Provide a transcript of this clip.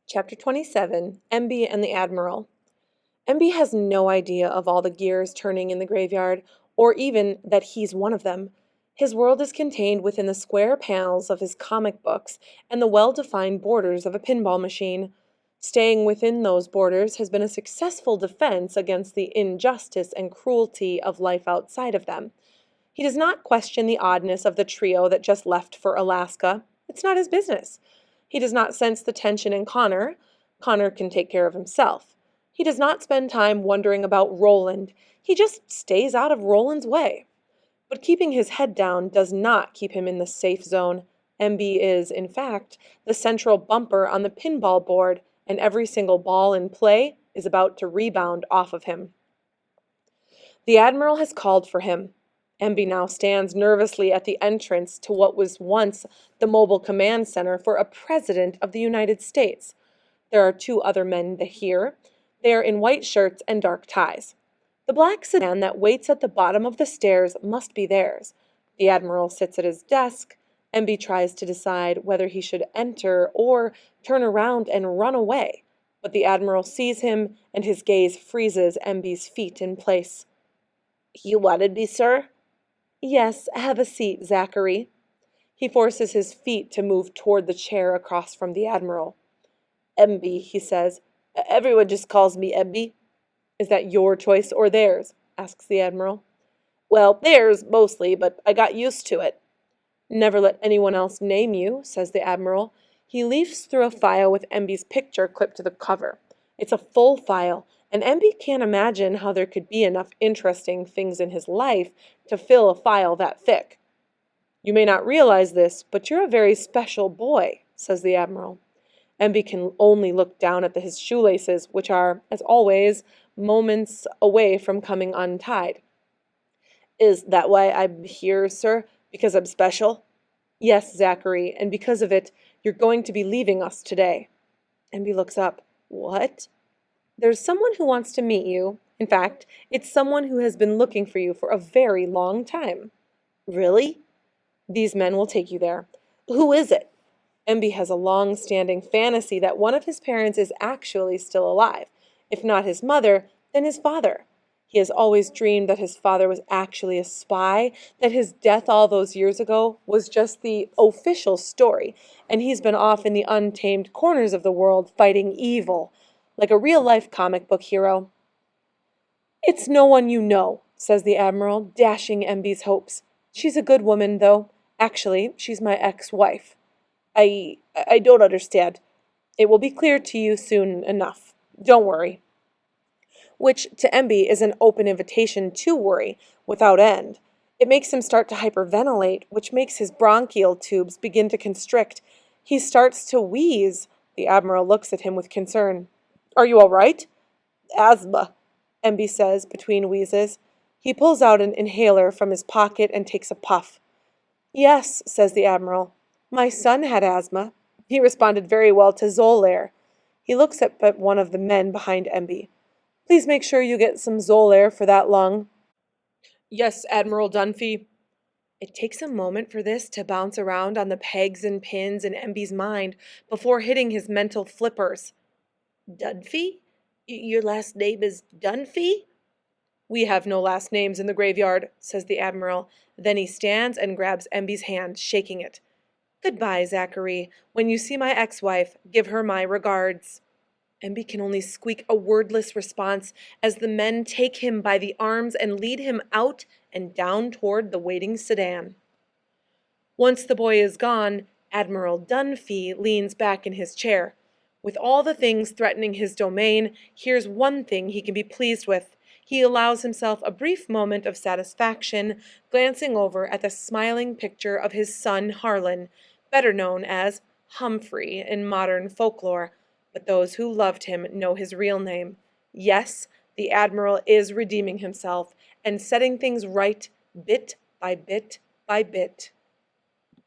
Chapter 27, Emby and the Admiral. Emby has no idea of all the gears turning in the graveyard, or even that he's one of them. His world is contained within the square panels of his comic books and the well-defined borders of a pinball machine. Staying within those borders has been a successful defense against the injustice and cruelty of life outside of them. He does not question the oddness of the trio that just left for Alaska. It's not his business. He does not sense the tension in Connor. Connor can take care of himself. He does not spend time wondering about Roland. He just stays out of Roland's way. But keeping his head down does not keep him in the safe zone. Emby is, in fact, the central bumper on the pinball board, and every single ball in play is about to rebound off of him. The Admiral has called for him. Emby now stands nervously at the entrance to what was once the mobile command center for a president of the United States. There are two other men here. They are in white shirts and dark ties. The black sedan that waits at the bottom of the stairs must be theirs. The Admiral sits at his desk. Emby tries to decide whether he should enter or turn around and run away, but the Admiral sees him and his gaze freezes Emby's feet in place. "You wanted me, sir?" "Yes, have a seat, Zachary." He forces his feet to move toward the chair across from the Admiral. "Emby," he says. "Everyone just calls me Emby." "Is that your choice or theirs?" asks the Admiral. "Well, theirs, mostly, but I got used to it." "Never let anyone else name you," says the Admiral. He leafs through a file with Emby's picture clipped to the cover. It's a full file, and Emby can't imagine how there could be enough interesting things in his life to fill a file that thick. "You may not realize this, but you're a very special boy," says the Admiral. Emby can only look down at his shoelaces, which are, as always, moments away from coming untied. "Is that why I'm here, sir? Because I'm special?" "Yes, Zachary, and because of it, you're going to be leaving us today." Emby looks up. "What?" "There's someone who wants to meet you. In fact, it's someone who has been looking for you for a very long time." "Really?" "These men will take you there." "Who is it?" Emby has a long-standing fantasy that one of his parents is actually still alive. If not his mother, then his father. He has always dreamed that his father was actually a spy, that his death all those years ago was just the official story, and he's been off in the untamed corners of the world fighting evil, like a real-life comic book hero. "It's no one you know," says the Admiral, dashing Emby's hopes. "She's a good woman, though. Actually, she's my ex-wife." I don't understand." "It will be clear to you soon enough. Don't worry." Which, to Emby, is an open invitation to worry, without end. It makes him start to hyperventilate, which makes his bronchial tubes begin to constrict. He starts to wheeze. The Admiral looks at him with concern. "Are you all right?" "Asthma," Emby says between wheezes. He pulls out an inhaler from his pocket and takes a puff. "Yes," says the Admiral. "My son had asthma. He responded very well to Zolair." He looks at one of the men behind Emby. "Please make sure you get some Zolair for that lung." "Yes, Admiral Dunphy." It takes a moment for this to bounce around on the pegs and pins in Emby's mind before hitting his mental flippers. "Dunphy? Your last name is Dunphy?" "We have no last names in the graveyard," says the Admiral. Then he stands and grabs Emby's hand, shaking it. "Goodbye, Zachary. When you see my ex-wife, give her my regards." Emby can only squeak a wordless response as the men take him by the arms and lead him out and down toward the waiting sedan. Once the boy is gone, Admiral Dunphy leans back in his chair. With all the things threatening his domain, here's one thing he can be pleased with. He allows himself a brief moment of satisfaction, glancing over at the smiling picture of his son Harlan, better known as Humphrey in modern folklore, but those who loved him know his real name. Yes, the Admiral is redeeming himself and setting things right bit by bit by bit.